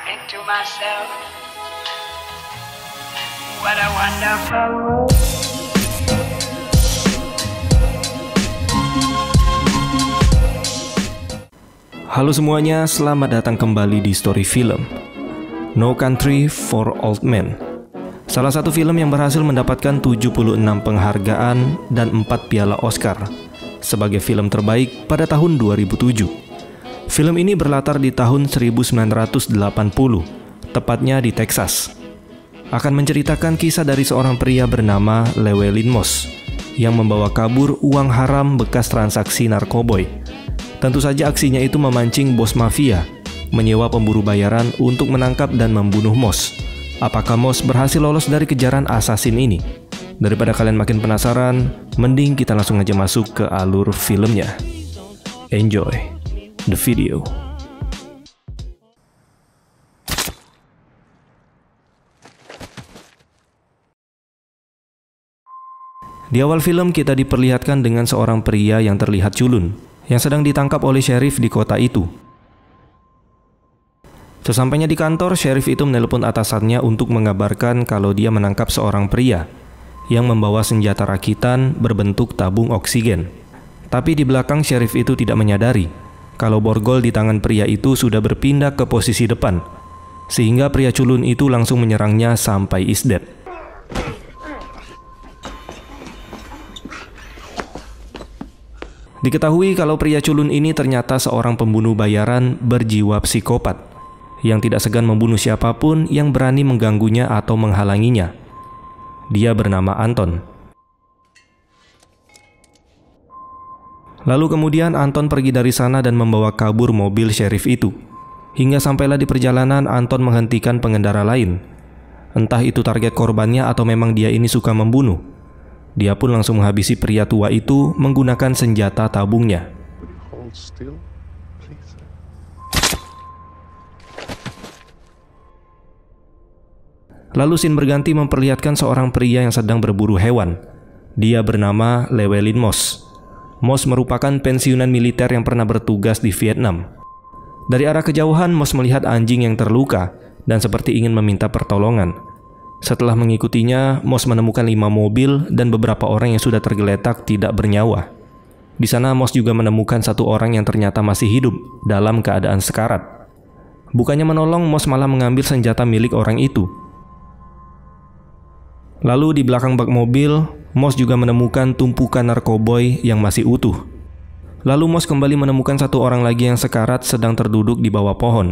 think to myself, what a wonderful world. Halo semuanya, selamat datang kembali di Story Film No Country for Old Men. Salah satu film yang berhasil mendapatkan 76 penghargaan dan 4 piala Oscar sebagai film terbaik pada tahun 2007. Film ini berlatar di tahun 1980, tepatnya di Texas. Akan menceritakan kisah dari seorang pria bernama Llewellyn Moss yang membawa kabur uang haram bekas transaksi narkoboy. Tentu saja aksinya itu memancing bos mafia menyewa pemburu bayaran untuk menangkap dan membunuh Moss. Apakah Moss berhasil lolos dari kejaran asasin ini? Daripada kalian makin penasaran, mending kita langsung aja masuk ke alur filmnya. Enjoy the video. Di awal film kita diperlihatkan dengan seorang pria yang terlihat culun yang sedang ditangkap oleh sheriff di kota itu. Sesampainya di kantor, sheriff itu menelepon atasannya untuk mengabarkan kalau dia menangkap seorang pria yang membawa senjata rakitan berbentuk tabung oksigen. Tapi di belakang sheriff itu tidak menyadari kalau borgol di tangan pria itu sudah berpindah ke posisi depan, sehingga pria culun itu langsung menyerangnya sampai is dead. Diketahui kalau pria culun ini ternyata seorang pembunuh bayaran berjiwa psikopat yang tidak segan membunuh siapapun yang berani mengganggunya atau menghalanginya. Dia bernama Anton. Lalu kemudian Anton pergi dari sana dan membawa kabur mobil sheriff itu. Hingga sampailah di perjalanan Anton menghentikan pengendara lain. Entah itu target korbannya atau memang dia ini suka membunuh. Dia pun langsung menghabisi pria tua itu menggunakan senjata tabungnya. Lalu scene berganti memperlihatkan seorang pria yang sedang berburu hewan. Dia bernama Llewellyn Moss. Moss merupakan pensiunan militer yang pernah bertugas di Vietnam. Dari arah kejauhan, Moss melihat anjing yang terluka dan seperti ingin meminta pertolongan. Setelah mengikutinya, Moss menemukan 5 mobil dan beberapa orang yang sudah tergeletak tidak bernyawa. Di sana Moss juga menemukan 1 orang yang ternyata masih hidup dalam keadaan sekarat. Bukannya menolong, Moss malah mengambil senjata milik orang itu. Lalu di belakang bak mobil, Moss juga menemukan tumpukan narkoboy yang masih utuh. Lalu Moss kembali menemukan 1 orang lagi yang sekarat sedang terduduk di bawah pohon.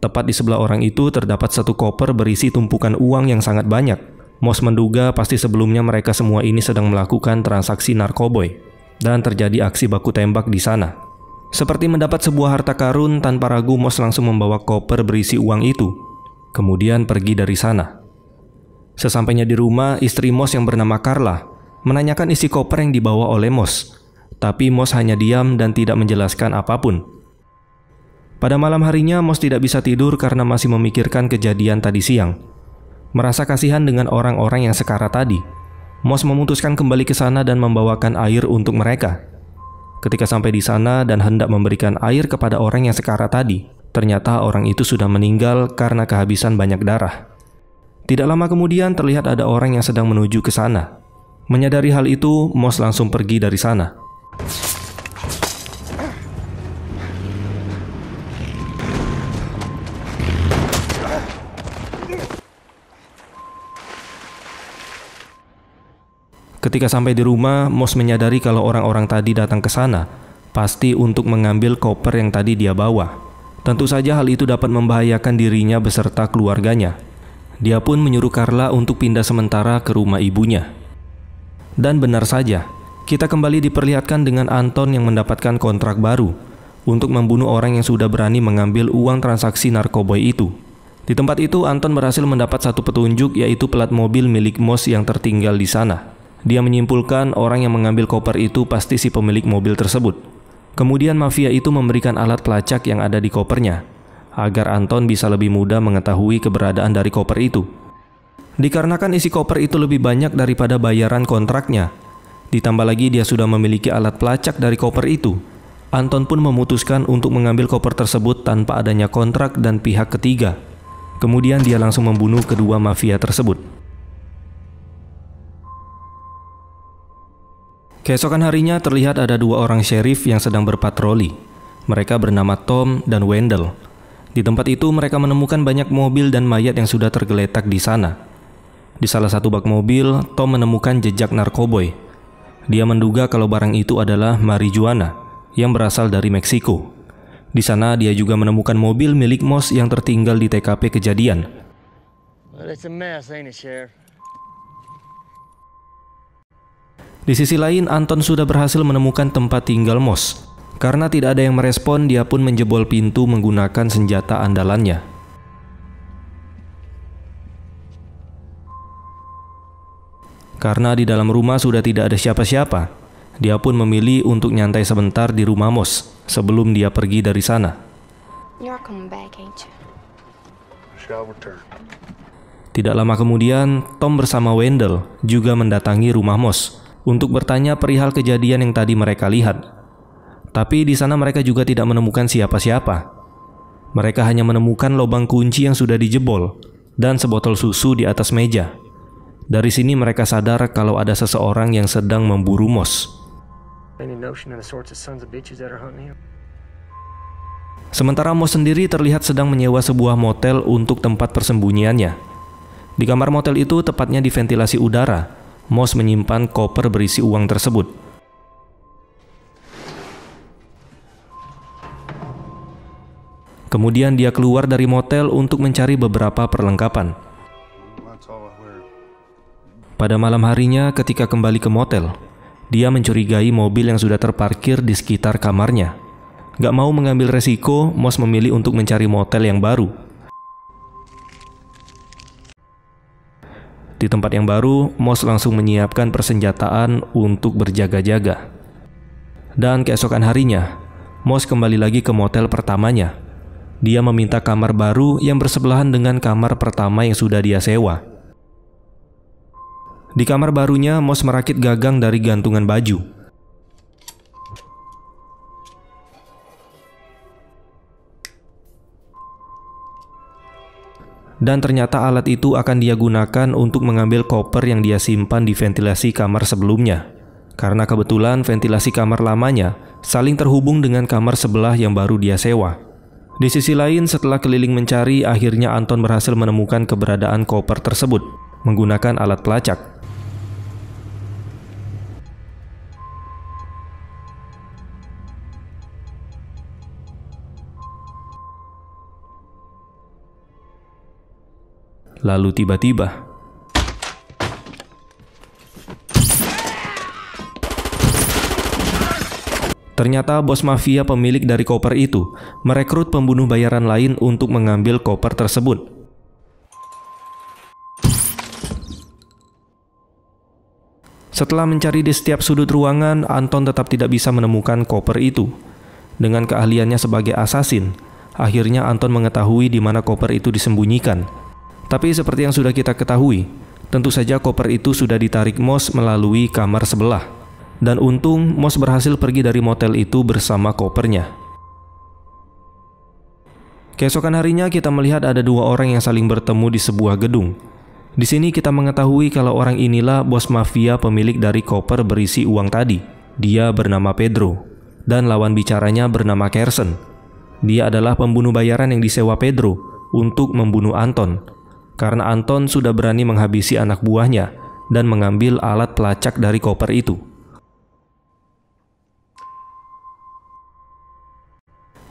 Tepat di sebelah orang itu terdapat 1 koper berisi tumpukan uang yang sangat banyak. Moss menduga pasti sebelumnya mereka semua ini sedang melakukan transaksi narkoboy dan terjadi aksi baku tembak di sana. Seperti mendapat sebuah harta karun, tanpa ragu Moss langsung membawa koper berisi uang itu, kemudian pergi dari sana. Sesampainya di rumah, istri Moss yang bernama Carla menanyakan isi koper yang dibawa oleh Moss, tapi Moss hanya diam dan tidak menjelaskan apapun. Pada malam harinya, Moss tidak bisa tidur karena masih memikirkan kejadian tadi siang. Merasa kasihan dengan orang-orang yang sekarat tadi, Moss memutuskan kembali ke sana dan membawakan air untuk mereka. Ketika sampai di sana dan hendak memberikan air kepada orang yang sekarat tadi, ternyata orang itu sudah meninggal karena kehabisan banyak darah. Tidak lama kemudian terlihat ada orang yang sedang menuju ke sana. Menyadari hal itu, Moss langsung pergi dari sana. Ketika sampai di rumah, Moss menyadari kalau orang-orang tadi datang ke sana pasti untuk mengambil koper yang tadi dia bawa. Tentu saja hal itu dapat membahayakan dirinya beserta keluarganya. Dia pun menyuruh Carla untuk pindah sementara ke rumah ibunya. Dan benar saja, kita kembali diperlihatkan dengan Anton yang mendapatkan kontrak baru untuk membunuh orang yang sudah berani mengambil uang transaksi narkoboy itu. Di tempat itu, Anton berhasil mendapat 1 petunjuk, yaitu plat mobil milik Moss yang tertinggal di sana. Dia menyimpulkan orang yang mengambil koper itu pasti si pemilik mobil tersebut. Kemudian mafia itu memberikan alat pelacak yang ada di kopernya, agar Anton bisa lebih mudah mengetahui keberadaan dari koper itu. Dikarenakan isi koper itu lebih banyak daripada bayaran kontraknya, ditambah lagi dia sudah memiliki alat pelacak dari koper itu, Anton pun memutuskan untuk mengambil koper tersebut tanpa adanya kontrak dan pihak ketiga. Kemudian dia langsung membunuh kedua mafia tersebut. Keesokan harinya terlihat ada dua orang sheriff yang sedang berpatroli. Mereka bernama Tom dan Wendell. Di tempat itu mereka menemukan banyak mobil dan mayat yang sudah tergeletak di sana. Di salah satu bak mobil, Tom menemukan jejak narkoboy. Dia menduga kalau barang itu adalah marijuana yang berasal dari Meksiko. Di sana dia juga menemukan mobil milik Moss yang tertinggal di TKP kejadian. Well, it's a mess, ain't it, Sheriff? Di sisi lain, Anton sudah berhasil menemukan tempat tinggal Moss. Karena tidak ada yang merespon, dia pun menjebol pintu menggunakan senjata andalannya. Karena di dalam rumah sudah tidak ada siapa-siapa, dia pun memilih untuk nyantai sebentar di rumah Moss sebelum dia pergi dari sana. You're coming back, ain't you? Shall return. Tidak lama kemudian, Tom bersama Wendell juga mendatangi rumah Moss untuk bertanya perihal kejadian yang tadi mereka lihat. Tapi di sana mereka juga tidak menemukan siapa-siapa. Mereka hanya menemukan lubang kunci yang sudah dijebol dan sebotol susu di atas meja. Dari sini mereka sadar kalau ada seseorang yang sedang memburu Moss. Sementara Moss sendiri terlihat sedang menyewa sebuah motel untuk tempat persembunyiannya. Di kamar motel itu, tepatnya di ventilasi udara, Moss menyimpan koper berisi uang tersebut. Kemudian dia keluar dari motel untuk mencari beberapa perlengkapan. Pada malam harinya ketika kembali ke motel, dia mencurigai mobil yang sudah terparkir di sekitar kamarnya. Gak mau mengambil resiko, Moss memilih untuk mencari motel yang baru. Di tempat yang baru, Moss langsung menyiapkan persenjataan untuk berjaga-jaga. Dan keesokan harinya, Moss kembali lagi ke motel pertamanya. Dia meminta kamar baru yang bersebelahan dengan kamar pertama yang sudah dia sewa. Di kamar barunya, Moss merakit gagang dari gantungan baju. Dan ternyata alat itu akan dia gunakan untuk mengambil koper yang dia simpan di ventilasi kamar sebelumnya. Karena kebetulan ventilasi kamar lamanya saling terhubung dengan kamar sebelah yang baru dia sewa. Di sisi lain, setelah keliling mencari, akhirnya Anton berhasil menemukan keberadaan koper tersebut menggunakan alat pelacak. Lalu tiba-tiba ternyata bos mafia pemilik dari koper itu merekrut pembunuh bayaran lain untuk mengambil koper tersebut. Setelah mencari di setiap sudut ruangan, Anton tetap tidak bisa menemukan koper itu. Dengan keahliannya sebagai asasin, akhirnya Anton mengetahui di mana koper itu disembunyikan. Tapi seperti yang sudah kita ketahui, tentu saja koper itu sudah ditarik Moss melalui kamar sebelah. Dan untung Moss berhasil pergi dari motel itu bersama kopernya. Keesokan harinya kita melihat ada dua orang yang saling bertemu di sebuah gedung. Di sini kita mengetahui kalau orang inilah bos mafia pemilik dari koper berisi uang tadi. Dia bernama Pedro dan lawan bicaranya bernama Kersen. Dia adalah pembunuh bayaran yang disewa Pedro untuk membunuh Anton. Karena Anton sudah berani menghabisi anak buahnya dan mengambil alat pelacak dari koper itu.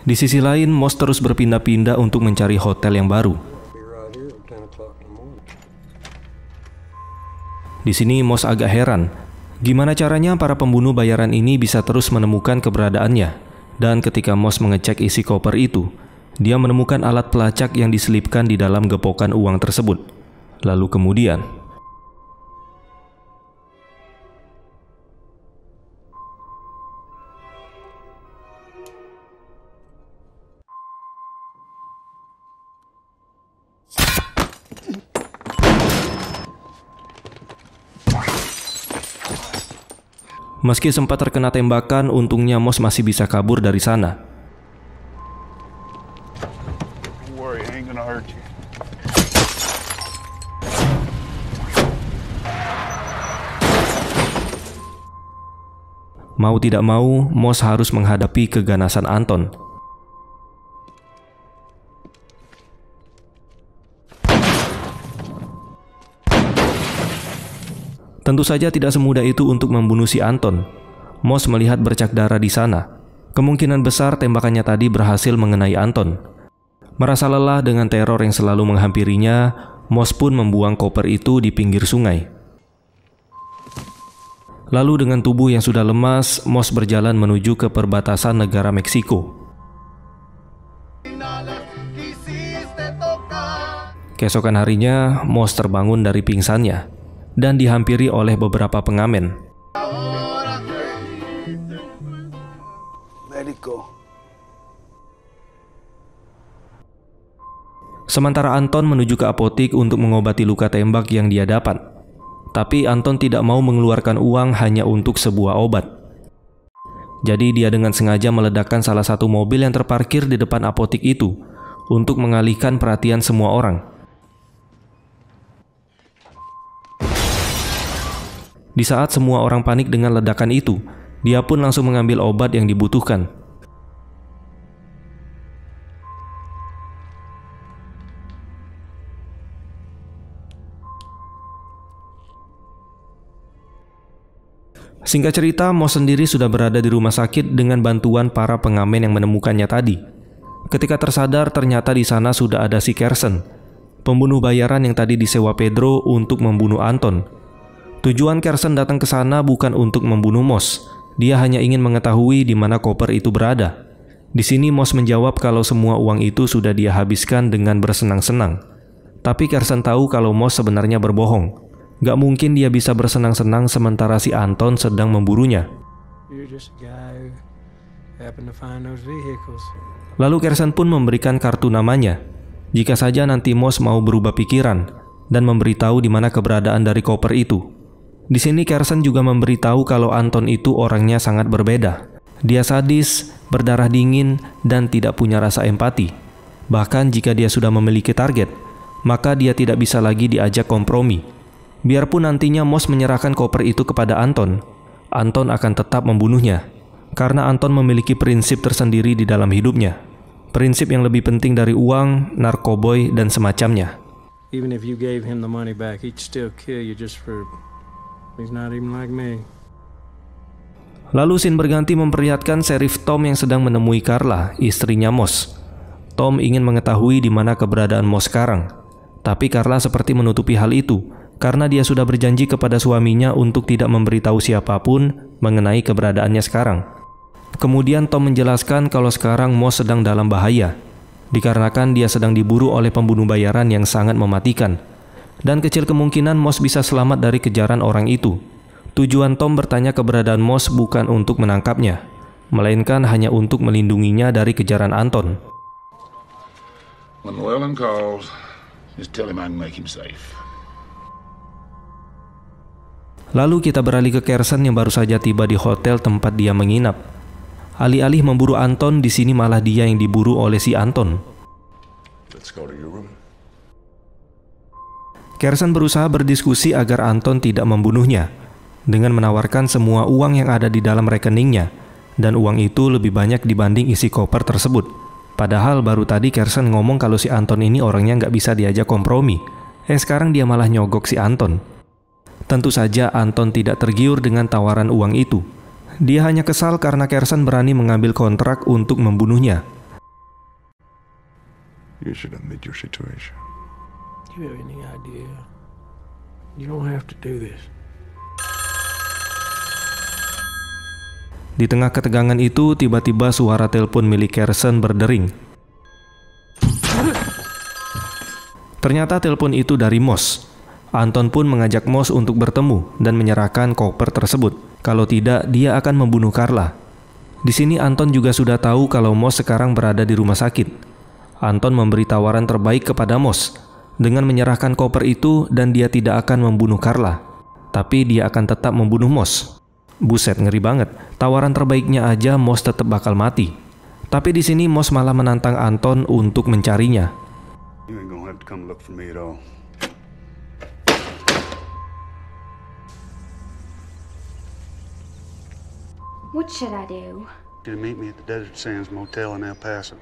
Di sisi lain, Moss terus berpindah-pindah untuk mencari hotel yang baru. Di sini Moss agak heran, gimana caranya para pembunuh bayaran ini bisa terus menemukan keberadaannya. Dan ketika Moss mengecek isi koper itu, dia menemukan alat pelacak yang diselipkan di dalam gepokan uang tersebut. Lalu kemudian meski sempat terkena tembakan, untungnya Moss masih bisa kabur dari sana. Don't worry, I ain't gonna hurt you. Mau tidak mau, Moss harus menghadapi keganasan Anton. Tentu saja tidak semudah itu untuk membunuh si Anton. Moss melihat bercak darah di sana. Kemungkinan besar tembakannya tadi berhasil mengenai Anton. Merasa lelah dengan teror yang selalu menghampirinya, Moss pun membuang koper itu di pinggir sungai. Lalu dengan tubuh yang sudah lemas, Moss berjalan menuju ke perbatasan negara Meksiko. Keesokan harinya, Moss terbangun dari pingsannya dan dihampiri oleh beberapa pengamen. Let it go. Sementara Anton menuju ke apotik untuk mengobati luka tembak yang dia dapat. Tapi Anton tidak mau mengeluarkan uang hanya untuk sebuah obat. Jadi dia dengan sengaja meledakkan salah satu mobil yang terparkir di depan apotik itu untuk mengalihkan perhatian semua orang. Di saat semua orang panik dengan ledakan itu, dia pun langsung mengambil obat yang dibutuhkan. Singkat cerita, Moss sendiri sudah berada di rumah sakit dengan bantuan para pengamen yang menemukannya tadi. Ketika tersadar, ternyata di sana sudah ada si Kersen, pembunuh bayaran yang tadi disewa Pedro untuk membunuh Anton. Tujuan Kersen datang ke sana bukan untuk membunuh Moss. Dia hanya ingin mengetahui di mana koper itu berada. Di sini Moss menjawab kalau semua uang itu sudah dia habiskan dengan bersenang-senang. Tapi Kersen tahu kalau Moss sebenarnya berbohong. Gak mungkin dia bisa bersenang-senang sementara si Anton sedang memburunya. Lalu Kersen pun memberikan kartu namanya. Jika saja nanti Moss mau berubah pikiran dan memberitahu di mana keberadaan dari koper itu. Di sini Kersen juga memberitahu kalau Anton itu orangnya sangat berbeda. Dia sadis, berdarah dingin, dan tidak punya rasa empati. Bahkan jika dia sudah memiliki target, maka dia tidak bisa lagi diajak kompromi. Biarpun nantinya Moss menyerahkan koper itu kepada Anton, Anton akan tetap membunuhnya. Karena Anton memiliki prinsip tersendiri di dalam hidupnya. Prinsip yang lebih penting dari uang, narkoboy, dan semacamnya. Even if you gave him the money back, he'd still kill you just for... He's not even like me. Lalu scene berganti memperlihatkan Sheriff Tom yang sedang menemui Carla, istrinya Moss. Tom ingin mengetahui di mana keberadaan Moss sekarang. Tapi Carla seperti menutupi hal itu, karena dia sudah berjanji kepada suaminya untuk tidak memberitahu siapapun mengenai keberadaannya sekarang. Kemudian Tom menjelaskan kalau sekarang Moss sedang dalam bahaya, dikarenakan dia sedang diburu oleh pembunuh bayaran yang sangat mematikan. Dan kecil kemungkinan Moss bisa selamat dari kejaran orang itu. Tujuan Tom bertanya keberadaan Moss bukan untuk menangkapnya, melainkan hanya untuk melindunginya dari kejaran Anton. When Llewellyn calls, just tell him I can make him safe. Lalu kita beralih ke Kersen yang baru saja tiba di hotel tempat dia menginap. Alih-alih memburu Anton, di sini malah dia yang diburu oleh si Anton. Let's go to your room. Kersen berusaha berdiskusi agar Anton tidak membunuhnya, dengan menawarkan semua uang yang ada di dalam rekeningnya, dan uang itu lebih banyak dibanding isi koper tersebut. Padahal baru tadi Kersen ngomong kalau si Anton ini orangnya nggak bisa diajak kompromi. Sekarang dia malah nyogok si Anton. Tentu saja Anton tidak tergiur dengan tawaran uang itu. Dia hanya kesal karena Kersen berani mengambil kontrak untuk membunuhnya. You should admit your situation. Do you have any idea? You don't have to do this. Di tengah ketegangan itu, tiba-tiba suara telepon milik Kersen berdering. Ternyata telepon itu dari Moss. Anton pun mengajak Moss untuk bertemu dan menyerahkan koper tersebut. Kalau tidak, dia akan membunuh Carla. Di sini Anton juga sudah tahu kalau Moss sekarang berada di rumah sakit. Anton memberi tawaran terbaik kepada Moss dengan menyerahkan koper itu, dan dia tidak akan membunuh Carla, tapi dia akan tetap membunuh Moss. Buset, ngeri banget. Tawaran terbaiknya aja Moss tetap bakal mati. Tapi di sini Moss malah menantang Anton untuk mencarinya. You ain't gonna have to come look for me at all. What should I do? You to meet me at the Desert Sands Motel in El Paso.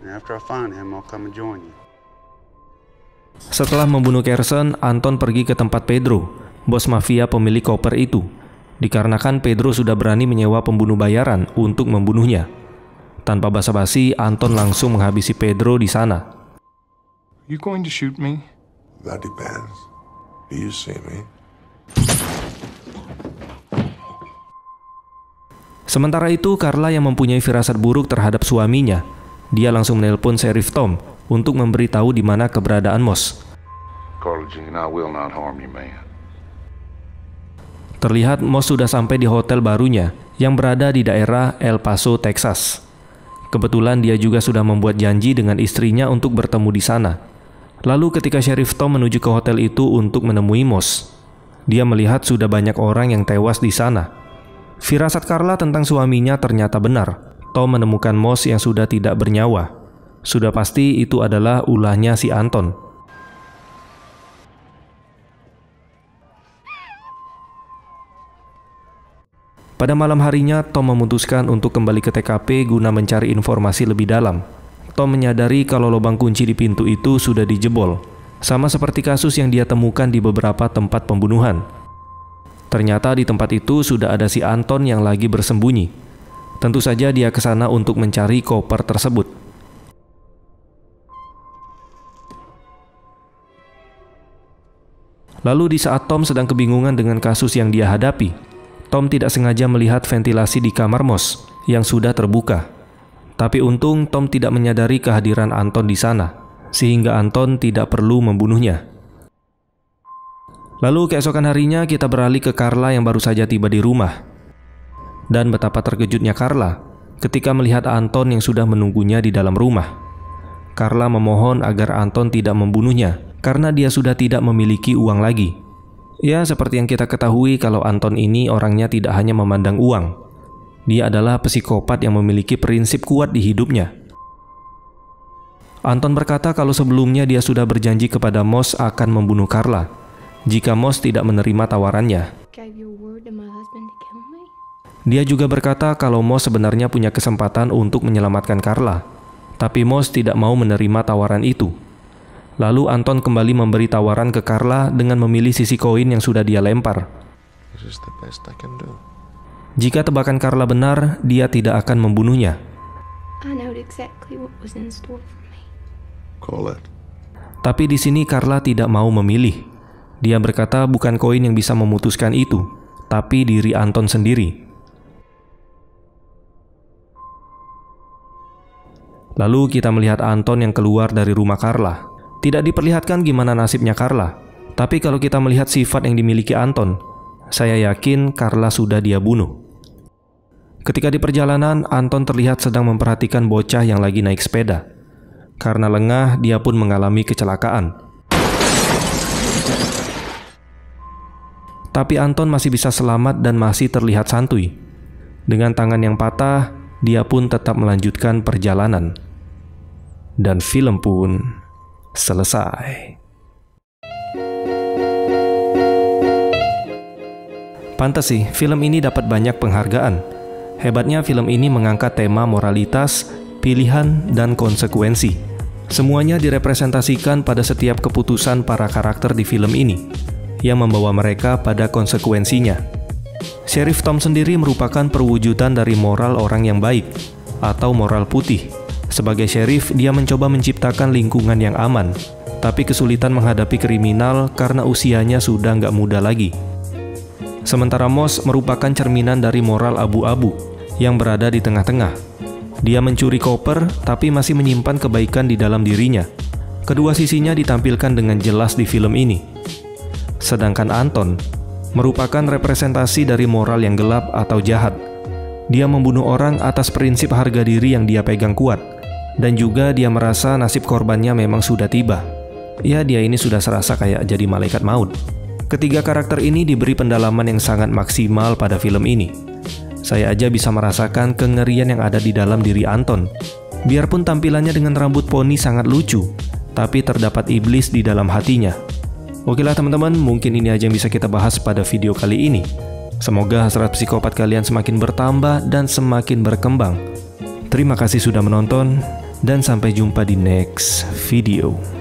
And after I find him, I'll come and join you. Setelah membunuh Carson, Anton pergi ke tempat Pedro, bos mafia pemilik koper itu, dikarenakan Pedro sudah berani menyewa pembunuh bayaran untuk membunuhnya. Tanpa basa-basi, Anton langsung menghabisi Pedro di sana. You going to shoot me? That depends. Do you see me? Sementara itu, Carla yang mempunyai firasat buruk terhadap suaminya, dia langsung menelpon Sheriff Tom untuk memberitahu di mana keberadaan Moss. Carla Jean, I will not harm you, man. Terlihat Moss sudah sampai di hotel barunya yang berada di daerah El Paso, Texas. Kebetulan dia juga sudah membuat janji dengan istrinya untuk bertemu di sana. Lalu ketika Sheriff Tom menuju ke hotel itu untuk menemui Moss, dia melihat sudah banyak orang yang tewas di sana. Firasat Carla tentang suaminya ternyata benar. Tom menemukan Moss yang sudah tidak bernyawa. Sudah pasti itu adalah ulahnya si Anton. Pada malam harinya, Tom memutuskan untuk kembali ke TKP guna mencari informasi lebih dalam. Tom menyadari kalau lubang kunci di pintu itu sudah dijebol, sama seperti kasus yang dia temukan di beberapa tempat pembunuhan. Ternyata di tempat itu sudah ada si Anton yang lagi bersembunyi. Tentu saja dia ke sana untuk mencari koper tersebut. Lalu di saat Tom sedang kebingungan dengan kasus yang dia hadapi, Tom tidak sengaja melihat ventilasi di kamar Moss yang sudah terbuka. Tapi untung Tom tidak menyadari kehadiran Anton di sana, sehingga Anton tidak perlu membunuhnya. Lalu keesokan harinya kita beralih ke Carla yang baru saja tiba di rumah. Dan betapa terkejutnya Carla ketika melihat Anton yang sudah menunggunya di dalam rumah. Carla memohon agar Anton tidak membunuhnya karena dia sudah tidak memiliki uang lagi. Ya, seperti yang kita ketahui kalau Anton ini orangnya tidak hanya memandang uang. Dia adalah psikopat yang memiliki prinsip kuat di hidupnya. Anton berkata kalau sebelumnya dia sudah berjanji kepada Moss akan membunuh Carla jika Moss tidak menerima tawarannya. Dia juga berkata kalau Moss sebenarnya punya kesempatan untuk menyelamatkan Carla, tapi Moss tidak mau menerima tawaran itu. Lalu Anton kembali memberi tawaran ke Carla dengan memilih sisi koin yang sudah dia lempar. Jika tebakan Carla benar, dia tidak akan membunuhnya. Tapi di sini Carla tidak mau memilih. Dia berkata bukan koin yang bisa memutuskan itu, tapi diri Anton sendiri. Lalu kita melihat Anton yang keluar dari rumah Carla. Tidak diperlihatkan gimana nasibnya Carla, tapi kalau kita melihat sifat yang dimiliki Anton, saya yakin Carla sudah dia bunuh. Ketika di perjalanan, Anton terlihat sedang memperhatikan bocah yang lagi naik sepeda. Karena lengah, dia pun mengalami kecelakaan. Tapi Anton masih bisa selamat dan masih terlihat santuy. Dengan tangan yang patah, dia pun tetap melanjutkan perjalanan. Dan film pun selesai. Pantas sih, film ini dapat banyak penghargaan. Hebatnya film ini mengangkat tema moralitas, pilihan, dan konsekuensi. Semuanya direpresentasikan pada setiap keputusan para karakter di film ini, yang membawa mereka pada konsekuensinya. Sheriff Tom sendiri merupakan perwujudan dari moral orang yang baik, atau moral putih. Sebagai sheriff, dia mencoba menciptakan lingkungan yang aman, tapi kesulitan menghadapi kriminal karena usianya sudah nggak muda lagi. Sementara Moss merupakan cerminan dari moral abu-abu yang berada di tengah-tengah. Dia mencuri koper, tapi masih menyimpan kebaikan di dalam dirinya. Kedua sisinya ditampilkan dengan jelas di film ini. Sedangkan Anton merupakan representasi dari moral yang gelap atau jahat. Dia membunuh orang atas prinsip harga diri yang dia pegang kuat. Dan juga dia merasa nasib korbannya memang sudah tiba. Ya, dia ini sudah serasa kayak jadi malaikat maut. Ketiga karakter ini diberi pendalaman yang sangat maksimal pada film ini. Saya aja bisa merasakan kengerian yang ada di dalam diri Anton. Biarpun tampilannya dengan rambut poni sangat lucu, tapi terdapat iblis di dalam hatinya. Oke lah teman-teman, mungkin ini aja yang bisa kita bahas pada video kali ini. Semoga hasrat psikopat kalian semakin bertambah dan semakin berkembang. Terima kasih sudah menonton, dan sampai jumpa di next video.